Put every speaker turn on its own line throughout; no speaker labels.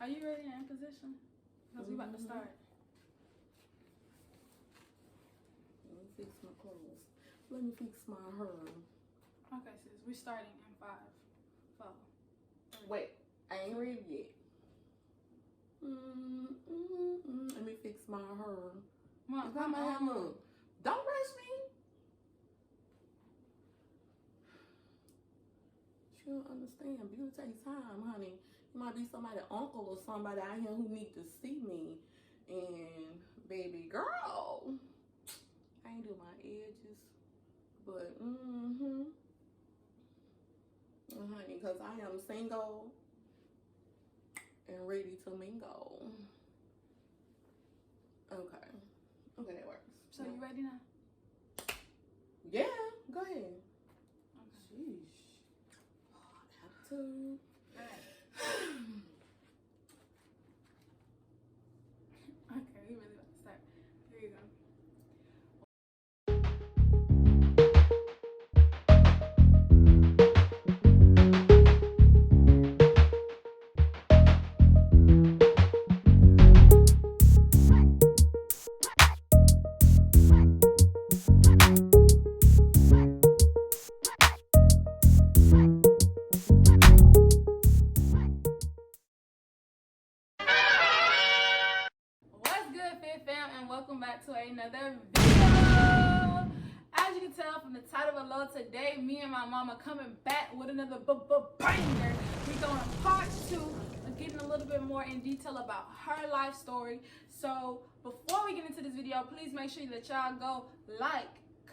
Are you ready in position? Because we about to start.
Let me fix my clothes. Let me fix my hair.
Okay, sis. We're starting in 5, 4.
Wait, I ain't ready yet. Let me fix my hair.
Mom,
Got my hair up. Don't rush me. She don't understand. Beauty takes time, honey. It might be somebody's uncle or somebody out here who need to see me. And baby girl, I ain't do my edges, but honey, because I am single and ready to mingle. Okay, that works.
So you ready now?
Yeah, go ahead.
Okay.
Sheesh. Oh, I have to.
Okay, we really about to start. Here you go. Welcome back to another video. As you can tell from the title below, today me and my mama coming back with another banger. We're going part 2, getting a little bit more in detail about her life story. So before we get into this video, please make sure that y'all go like,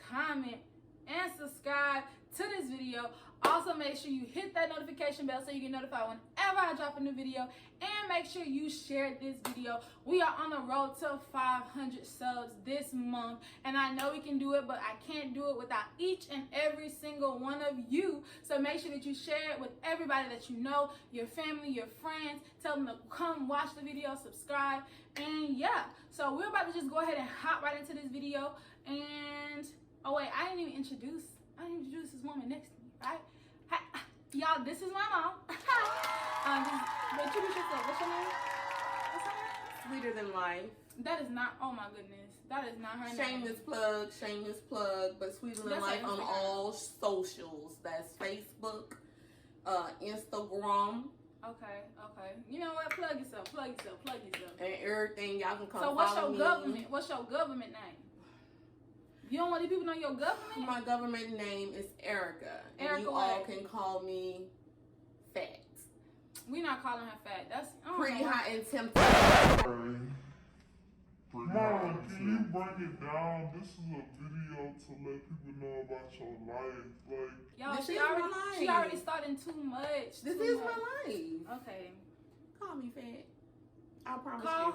comment, and subscribe to this video. Also make sure you hit that notification bell so you get notified whenever I drop a new video, and make sure you share this video. We are on the road to 500 subs this month, and I know we can do it, but I can't do it without each and every single one of you. So make sure that you share it with everybody that you know, your family, your friends. Tell them to come watch the video, subscribe, and yeah. So we're about to just go ahead and hop right into this video. And oh wait, I didn't even introduce this woman next to me, right? Hi, y'all, this is my mom. Introduce yourself. What's your name? What's her name?
Sweeter than life.
That is not, oh my goodness. That is not her name.
Shameless plug, but Sweeter Than Life on all socials. That's Facebook, Instagram.
Okay. You know what? Plug yourself.
And everything, y'all can come
follow me. So what's your government name? You don't want these people to know your government?
My government name is Erica. And you all can call me Fat.
We're not calling her Fat. That's
Pretty Hot and Tempting.
Mom, can you break it down? This is a video to let people know about your life. Like,
y'all, she already starting too much.
This is my life.
Okay.
Call me Fat. I promise
Call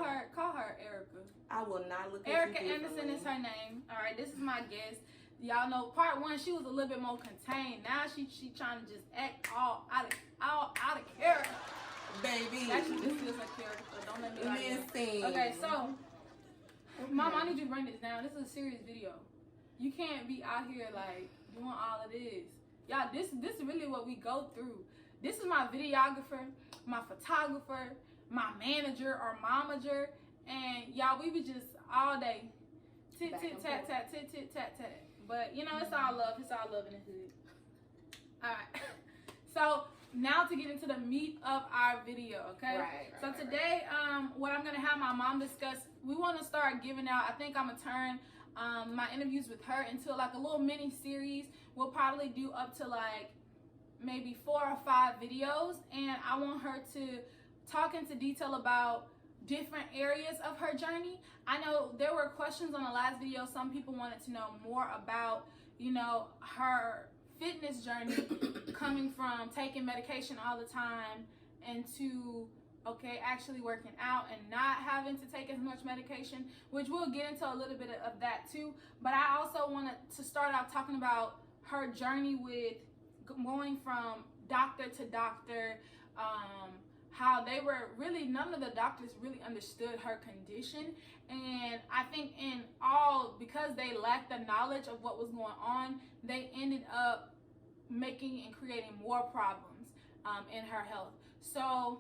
her Erica.
I will not look at
Erica Anderson is her name. All right, this is my guest. Y'all know part 1 she was a little bit more contained. Now she trying to just act all out of character.
Baby.
Actually, this is her character, so don't let me lie.
Listen.
Okay, so Mom, I need you to bring this down. This is a serious video. You can't be out here like doing all of this. Y'all, this is really what we go through. This is my videographer, my photographer, my manager or momager, and y'all, we be just all day tit tat tat. But you know, it's all love in the hood. All right. So now to get into the meat of our video, okay?
Right.
So today, what I'm gonna have my mom discuss, we want to start giving out. I think I'm gonna turn my interviews with her into like a little mini series. We'll probably do up to like maybe 4 or 5 videos, and I want her to talk into detail about different areas of her journey. I know there were questions on the last video. Some people wanted to know more about, you know, her fitness journey coming from taking medication all the time into actually working out and not having to take as much medication, which we'll get into a little bit of that too. But I also wanted to start out talking about her journey with going from doctor to doctor, how they were really, none of the doctors really understood her condition. And I think because they lacked the knowledge of what was going on, they ended up making and creating more problems in her health. So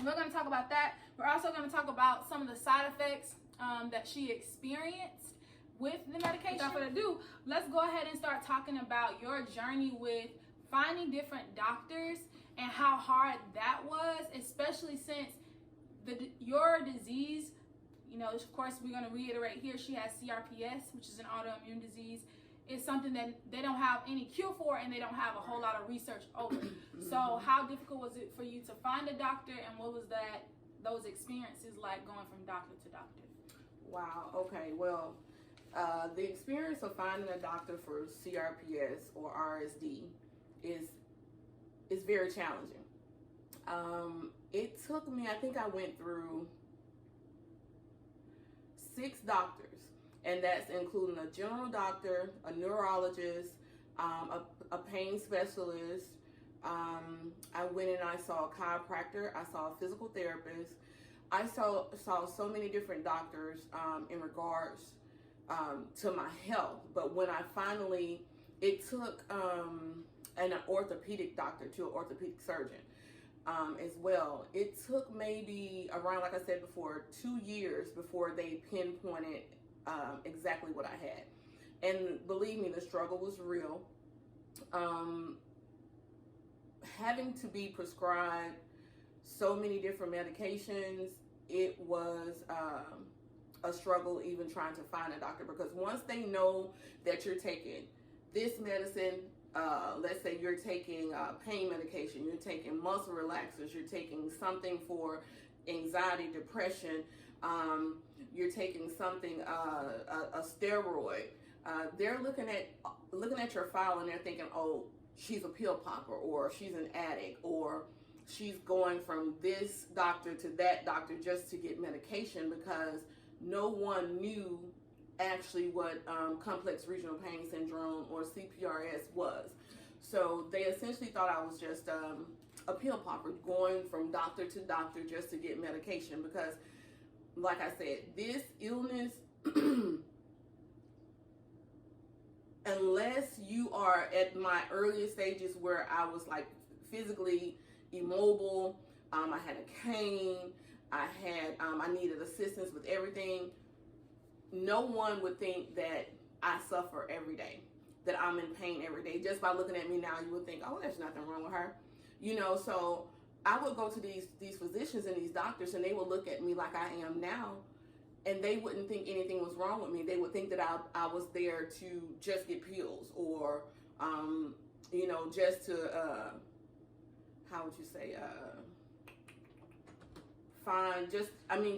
We're going to talk about that. We're also going to talk about some of the side effects that she experienced with the medication. Without further ado, let's go ahead and start talking about your journey with finding different doctors and how hard that was, especially since your disease, you know, of course, we're going to reiterate here, she has CRPS, which is an autoimmune disease. It's something that they don't have any cure for, and they don't have a whole lot of research over. So how difficult was it for you to find a doctor, and what was those experiences like going from doctor to doctor?
Wow. Okay. Well, the experience of finding a doctor for CRPS or RSD is very challenging. It took me, I think I went through 6 doctors, and that's including a general doctor, a neurologist, a pain specialist. I went and I saw a chiropractor. I saw a physical therapist. I saw so many different doctors in regards to my health. But when I finally, it took an orthopedic doctor to an orthopedic surgeon as well. It took maybe around, like I said before, 2 years before they pinpointed exactly what I had. And believe me, the struggle was real. Having to be prescribed so many different medications, it was a struggle even trying to find a doctor, because once they know that you're taking this medicine, let's say you're taking pain medication, you're taking muscle relaxers, you're taking something for anxiety, depression, you're taking something, a steroid, they're looking at your file and they're thinking, oh, she's a pill popper, or she's an addict, or she's going from this doctor to that doctor just to get medication, because no one knew actually what complex regional pain syndrome or CPRS was. So they essentially thought I was just a pill popper going from doctor to doctor just to get medication, because like I said, this illness, unless you are at my earliest stages where I was like physically immobile, I had a cane, I needed assistance with everything, no one would think that I suffer every day, that I'm in pain every day. Just by looking at me now, you would think, oh, there's nothing wrong with her. You know, so I would go to these physicians and these doctors, and they would look at me like I am now, and they wouldn't think anything was wrong with me. They would think that I was there to just get pills, or, you know, just to, how would you say,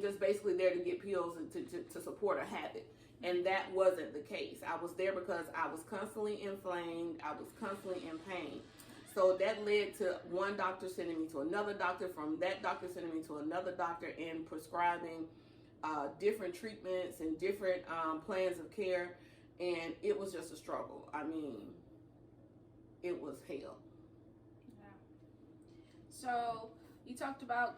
just basically there to get pills and to support a habit. And that wasn't the case. I was there because I was constantly inflamed. I was constantly in pain. So that led to one doctor sending me to another doctor, from that doctor sending me to another doctor, and prescribing different treatments and different plans of care. And it was just a struggle. I mean, it was hell.
Yeah. So you talked about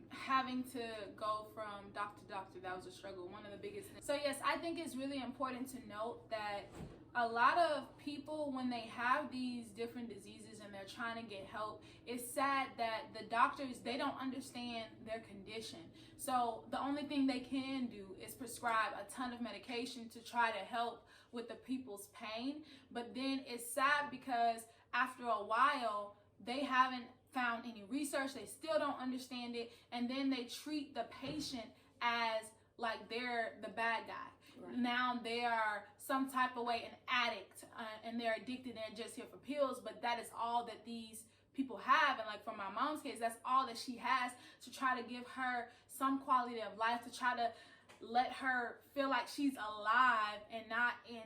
having to go from doctor to doctor. That was a struggle, one of the biggest things. So yes, I think it's really important to note that a lot of people, when they have these different diseases and they're trying to get help, it's sad that the doctors, they don't understand their condition. So the only thing they can do is prescribe a ton of medication to try to help with the people's pain. But then it's sad because after a while, they haven't found any research, they still don't understand it, and then they treat the patient as like they're the bad guy. Right. Now they are some type of way an addict, and they're addicted and just here for pills, but that is all that these people have. And like for my mom's case, that's all that she has, to try to give her some quality of life, to try to let her feel like she's alive and not in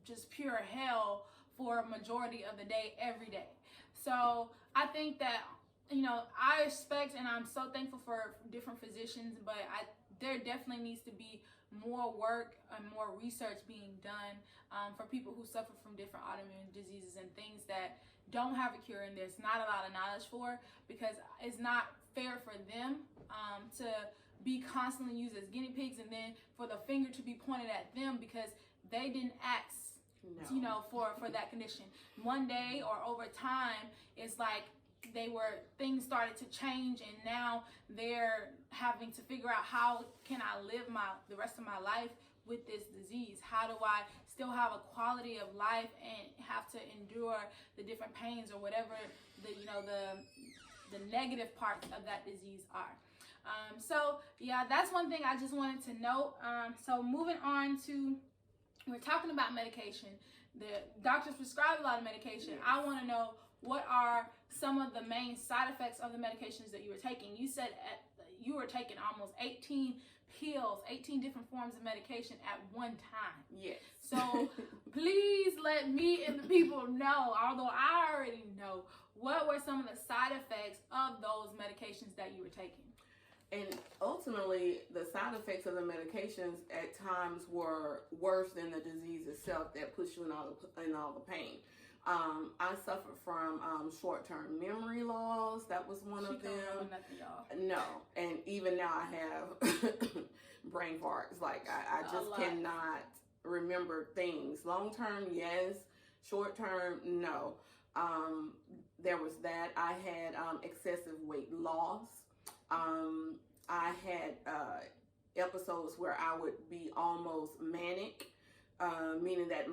just pure hell for a majority of the day, every day. So I think that, you know, I expect, and I'm so thankful for different physicians, but there definitely needs to be more work and more research being done for people who suffer from different autoimmune diseases and things that don't have a cure and there's not a lot of knowledge for, because it's not fair for them to be constantly used as guinea pigs, and then for the finger to be pointed at them because they didn't ask, you know, for that condition. One day or over time, it's like things started to change, and now they're having to figure out, how can I live the rest of my life with this disease? How do I still have a quality of life and have to endure the different pains or whatever the negative parts of that disease are? So yeah, that's one thing I just wanted to note. So moving on to, we're talking about medication. The doctors prescribe a lot of medication.
Yes.
I want to know, what are some of the main side effects of the medications that you were taking? You said you were taking almost 18 pills, 18 different forms of medication at one time.
Yes.
So please let me and the people know, although I already know, what were some of the side effects of those medications that you were taking?
And ultimately, the side effects of the medications at times were worse than the disease itself that puts you in all the pain. I suffered from short-term memory loss. That was one of them.
Nothing, y'all.
No, and even now I have brain farts. Like I just cannot remember things. Long-term, yes. Short-term, no. There was that. I had excessive weight loss. I had episodes where I would be almost manic, meaning that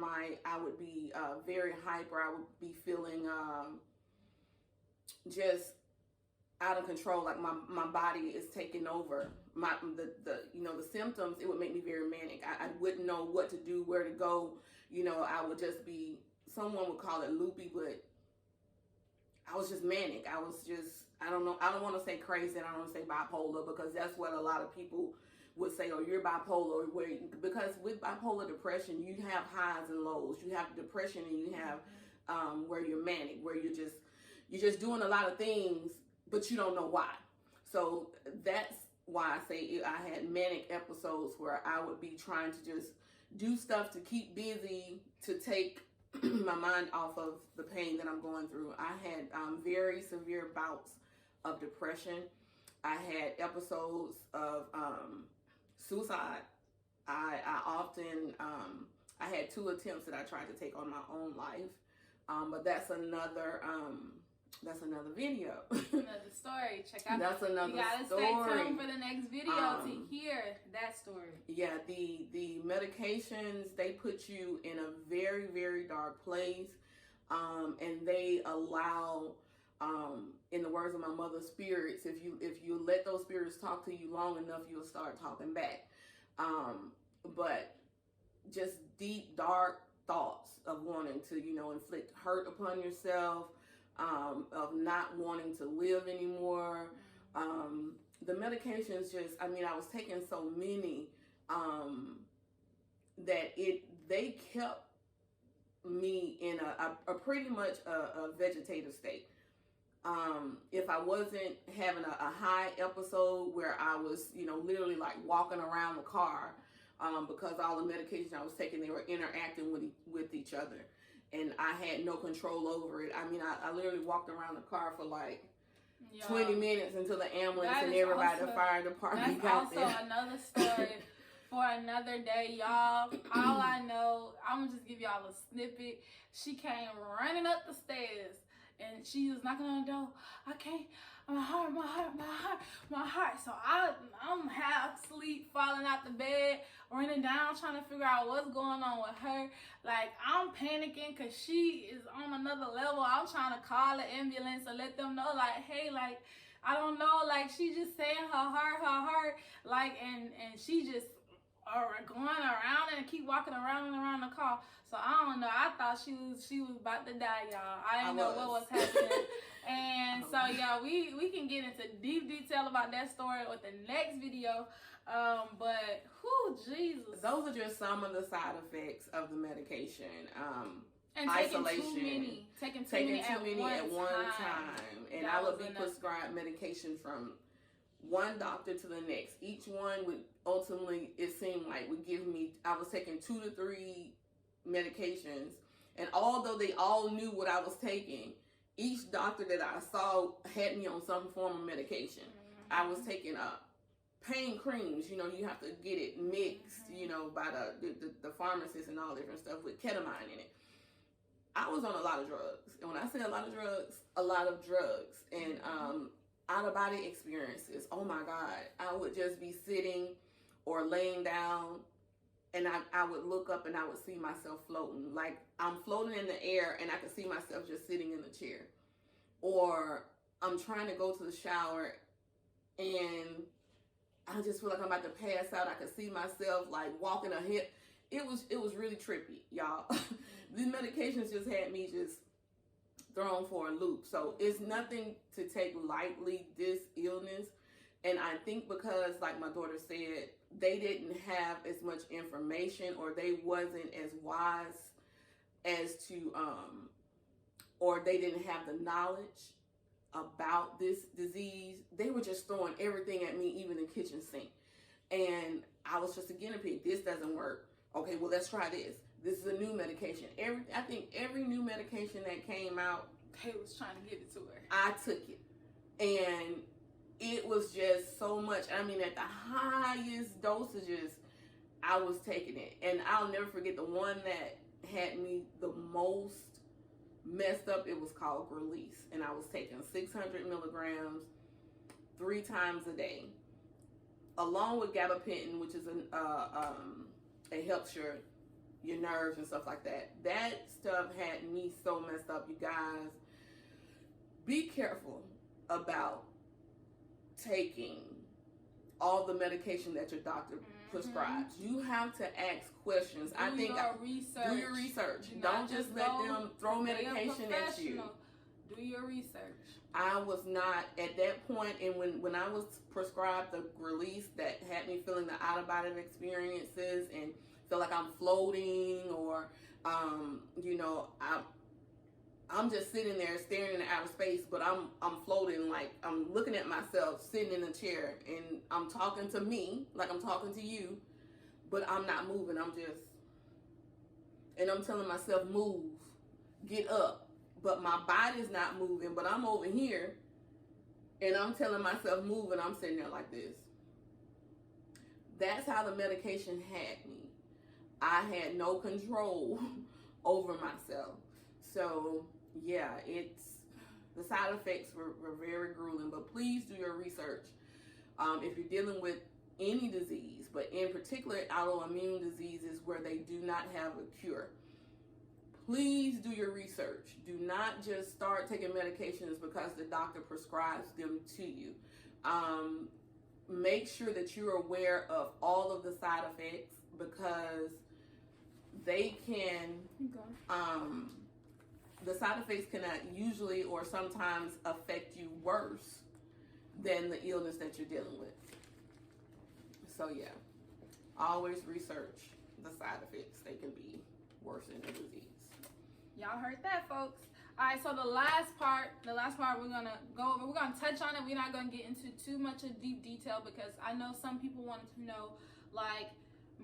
I would be very hyper. I would be feeling just out of control, like my body is taking over. The symptoms, it would make me very manic. I wouldn't know what to do, where to go. I would just be, someone would call it loopy, but I was just manic. I was just, I don't know. I don't want to say crazy, and I don't want to say bipolar, because that's what a lot of people would say, oh, you're bipolar. Because with bipolar depression, you have highs and lows. You have depression, and you have where you're manic, where you're just doing a lot of things, but you don't know why. So that's why I say I had manic episodes where I would be trying to just do stuff to keep busy, to take my mind off of the pain that I'm going through. I had very severe bouts of depression. I had episodes of suicide. I often, I had 2 attempts that I tried to take on my own life. But that's another video.
Another story. Check out.
That's another story.
You gotta stay tuned for the next video to hear that story.
Yeah, the medications, they put you in a very, very dark place, and they allow, in the words of my mother, spirits. If you let those spirits talk to you long enough, you'll start talking back. But just deep, dark thoughts of wanting to, inflict hurt upon yourself, of not wanting to live anymore. The medications just, I was taking so many, that they kept me in a pretty much a vegetative state. If I wasn't having a high episode where I was, literally like walking around the car, because all the medication I was taking, they were interacting with each other. And I had no control over it. I literally walked around the car for like 20 minutes until the ambulance and everybody, the fire department got there.
That's also another story for another day, y'all. All I know, I'm going to just give y'all a snippet. She came running up the stairs, and she was knocking on the door. I can't, my heart. So I'm half asleep, falling out the bed, running down, trying to figure out what's going on with her. Like, I'm panicking because she is on another level. I'm trying to call the ambulance and let them know, like, hey, like, I don't know, like, she just saying her heart, like, and she just going around and keep walking around and around the car. So I don't know. I thought she was about to die, y'all. I didn't know what was happening. And so yeah, we can get into deep detail about that story with the next video. But whew, Jesus.
Those are just some of the side effects of the medication.
And
isolation.
Taking too many at one time.
And I would be prescribed medication from one doctor to the next. Each one would ultimately, it seemed like, would give me, I was taking 2 to 3 medications. And although they all knew what I was taking, each doctor that I saw had me on some form of medication. Mm-hmm. I was taking pain creams, you have to get it mixed, by the pharmacist and all different stuff with ketamine in it. I was on a lot of drugs. And when I I say a lot of drugs, and out of body experiences. Oh my God, I would just be sitting or laying down, and I would look up and I would see myself floating, like I'm floating in the air, and I could see myself just sitting in the chair, or I'm trying to go to the shower, and I just feel like I'm about to pass out. I could see myself like walking ahead. It was really trippy, y'all. These medications just had me just thrown for a loop. So it's nothing to take lightly, this illness. And I think because, like my daughter said, they didn't have as much information, or they wasn't as wise as to, or they didn't have the knowledge about this disease. They were just throwing everything at me, even the kitchen sink. And I was just a guinea pig. This doesn't work. Okay, well, let's try this. This is a new medication. I think every new medication that came out,
they was trying to give it to her.
I took it. And it was just so much. I mean, at the highest dosages, I was taking it. And I'll never forget the one that had me the most messed up. It was called Release. And I was taking 600 milligrams 3 times a day, along with gabapentin, which is it helps your nerves and stuff like that. That stuff had me so messed up. You guys, be careful about taking all the medication that your doctor prescribes. You have to ask questions.
Do your research.
Don't just let them throw medication at you.
Do your research.
I was not at that point, and when I was prescribed the Release, that had me feeling the out of body experiences and feel like I'm floating, or I'm just sitting there staring into outer space, but I'm floating, like I'm looking at myself sitting in a chair, and I'm talking to me like I'm talking to you, but I'm not moving. I'm telling myself, move, get up. But my body's not moving, but I'm over here, and I'm telling myself move, and I'm sitting there like this. That's how the medication had me. I had no control over myself. So, yeah, the side effects were very grueling, but please do your research. If you're dealing with any disease, but in particular autoimmune diseases where they do not have a cure, please do your research. Do not just start taking medications because the doctor prescribes them to you. Make sure that you're aware of all of the side effects, because they can, the side effects can usually or sometimes affect you worse than the illness that you're dealing with. So yeah, always research the side effects. They can be worse than the disease.
Y'all heard that, folks. All right, so the last part we're gonna go over. We're gonna touch on it. We're not gonna get into too much of deep detail, because I know some people wanted to know like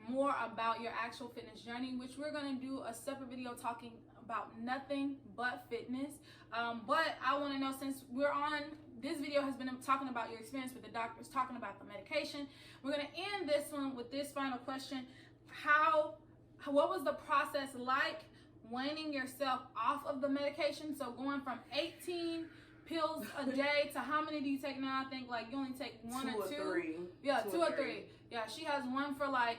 more about your actual fitness journey, which we're gonna do a separate video talking about nothing but fitness. But I want to know, since we're on this video has been talking about your experience with the doctors, talking about the medication, we're gonna end this one with this final question: what was the process like weaning yourself off of the medication? So going from 18 pills a day to how many do you take now? I think like you only take one or two.
3.
Yeah, two or three. Yeah, she has one for like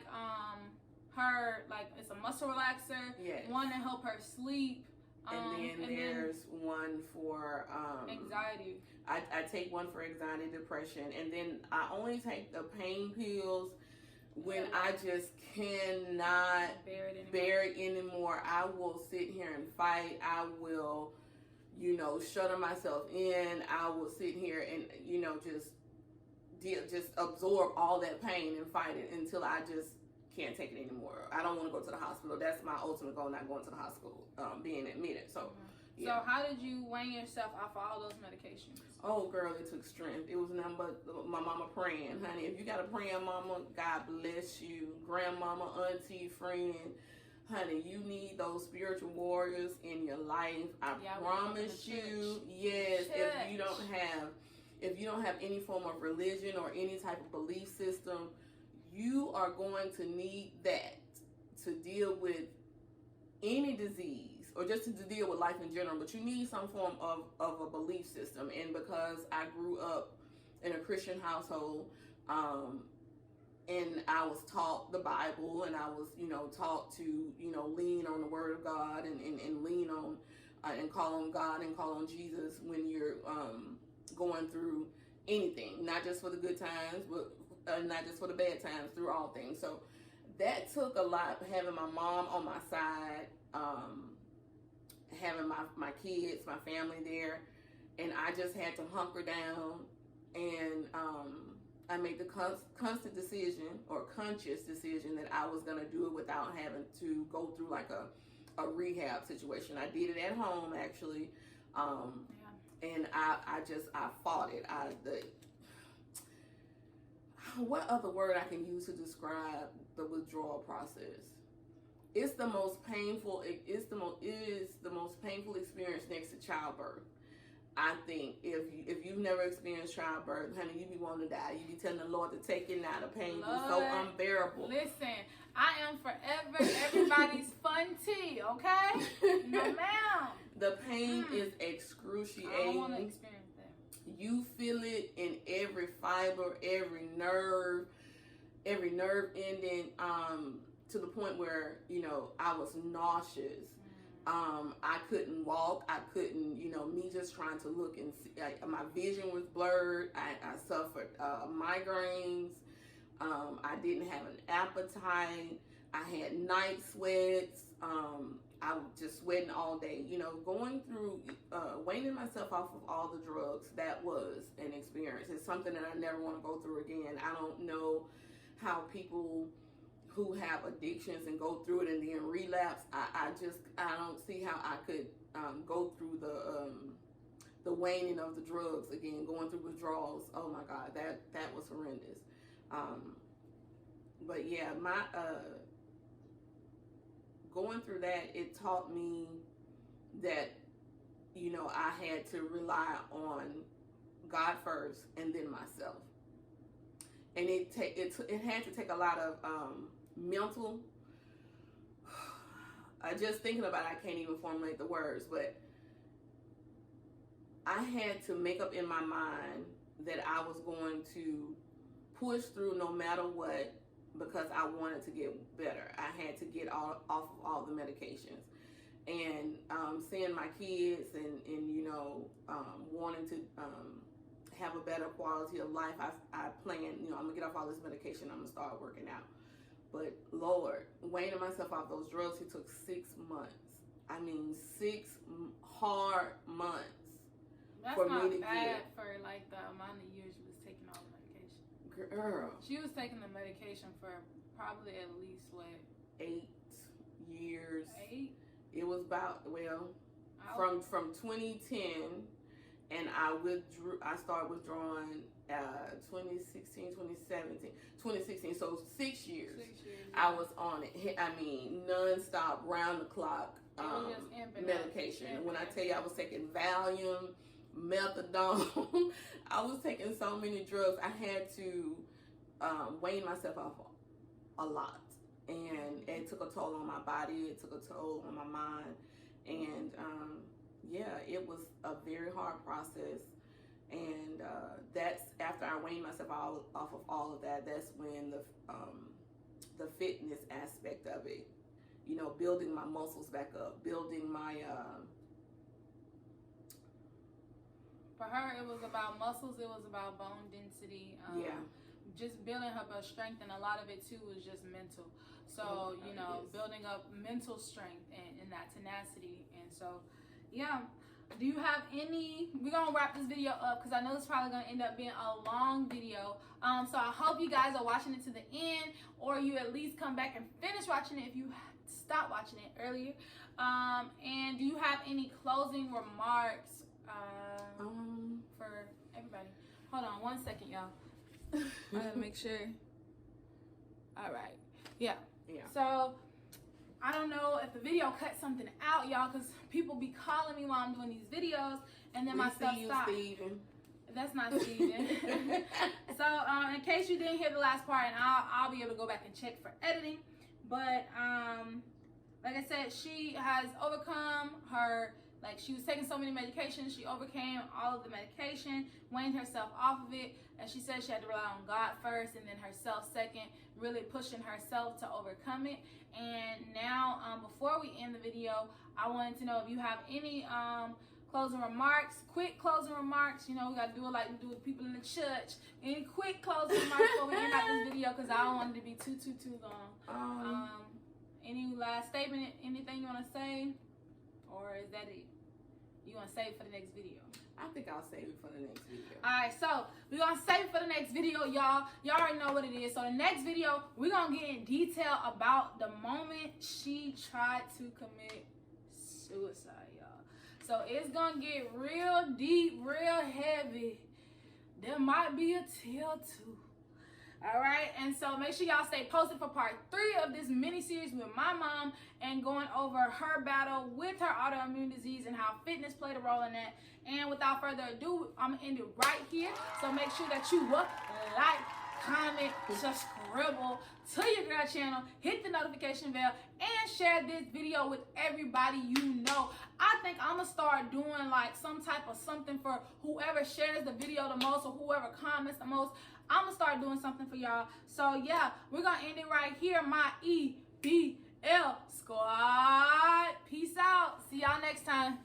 her, like it's a muscle relaxer.
Yes.
One to help her sleep.
And then there's one for
anxiety.
I take one for anxiety, depression, and then I only take the pain pills when I just cannot bear it anymore. I will sit here and fight. I will, shutter myself in. I will sit here and, just absorb all that pain and fight it until I just can't take it anymore. I don't want to go to the hospital. That's my ultimate goal, not going to the hospital, being admitted. So, yeah.
So how did you wean yourself off all those medications?
Oh, girl, it took strength. It was nothing but my mama praying, honey. If you got a praying mama, God bless you. Grandmama, auntie, friend, honey, you need those spiritual warriors in your life. I promise you. Yes, if you don't have any form of religion or any type of belief system, you are going to need that to deal with any disease or just to deal with life in general, but you need some form of a belief system. And because I grew up in a Christian household, and I was taught the Bible, and I was, taught to, lean on the Word of God, and lean on and call on God and call on Jesus when you're going through anything, not just for the good times, but not just for the bad times, through all things. So that took a lot, having my mom on my side, having my kids, my family there, and I just had to hunker down, and I made the conscious decision that I was going to do it without having to go through like a rehab situation. I did it at home, actually, and I fought it. What other word I can use to describe the withdrawal process? It's the most painful. It is the most painful experience next to childbirth. I think if you've never experienced childbirth, honey, you be wanting to die. You be telling the Lord to take it now. The pain is so unbearable.
Listen, I am forever everybody's fun tea, okay? No, ma'am.
The pain is excruciating.
I don't want to experience that.
You feel it in every fiber, every nerve ending, to the point where, I was nauseous. I couldn't walk. I couldn't, me just trying to look and see. My vision was blurred. I suffered migraines. I didn't have an appetite. I had night sweats. I was just sweating all day. Going through, weaning myself off of all the drugs, that was an experience. It's something that I never want to go through again. I don't know how people who have addictions and go through it and then relapse. I don't see how I could go through the waning of the drugs again, going through withdrawals. Oh my God, that was horrendous. But yeah, my going through that, it taught me that I had to rely on God first and then myself, and it had to take a lot of mental. Just thinking about it, I can't even formulate the words, but I had to make up in my mind that I was going to push through no matter what, because I wanted to get better. I had to get off of all the medications, and seeing my kids and wanting to have a better quality of life, I planned, I'm gonna get off all this medication, I'm gonna start working out. But Lord, weaning myself off those drugs, it took 6 months. I mean, 6 hard months.
That's
for
not
me to
bad for like the amount of years you was taking all the medication.
Girl.
She was taking the medication for probably at least, what?
8 years.
8?
It was about, from 2010, and I started withdrawing 2016, 2017, 2016, so 6 years.
6 years.
I was on it. I mean, non-stop, round the clock medication. And when I tell you I was taking Valium, methadone, I was taking so many drugs. I had to wean myself off a lot. And it took a toll on my body. It took a toll on my mind. And it was a very hard process. And that's after I weaned myself off of all of that. That's when the fitness aspect of it, building my muscles back up, building my.
For her, it was about muscles. It was about bone density. Just building her strength, and a lot of it too was just mental. So building up mental strength and that tenacity. And so, yeah. Do you have any? We're gonna wrap this video up because I know it's probably gonna end up being a long video. So I hope you guys are watching it to the end, or you at least come back and finish watching it if you stopped watching it earlier. And do you have any closing remarks for everybody? Hold on 1 second, y'all. I gotta make sure. All right. Yeah. So I don't know if the video cut something out, y'all, because people be calling me while I'm doing these videos, and then my stuff stops. That's not Steven. So in case you didn't hear the last part, and I'll be able to go back and check for editing, but like I said, she has overcome her, like she was taking so many medications, she overcame all of the medication, weaned herself off of it, and she said she had to rely on God first and then herself second, really pushing herself to overcome it. And now, before we end the video, I wanted to know if you have any closing remarks, quick closing remarks. You know, we got to do it like we do with people in the church. Any quick closing remarks before we end out this video, because I don't want it to be too long. Any last statement, anything you want to say? Or is that it? You want to save it for the next video?
I think I'll save it for the next video.
Alright, so we're going to save it for the next video, y'all. Y'all already know what it is. So the next video, we're going to get in detail about the moment she tried to commit suicide, y'all. So it's going to get real deep, real heavy. There might be a tear too. Alright, and so make sure y'all stay posted for part 3 of this mini-series with my mom and going over her battle with her autoimmune disease and how fitness played a role in that. And without further ado, I'm going to end it right here. So make sure that you like, comment, subscribe to your girl channel, hit the notification bell, and share this video with everybody you know. I think I'm going to start doing like some type of something for whoever shares the video the most or whoever comments the most. I'm going to start doing something for y'all. So, yeah, we're going to end it right here. My EBL squad. Peace out. See y'all next time.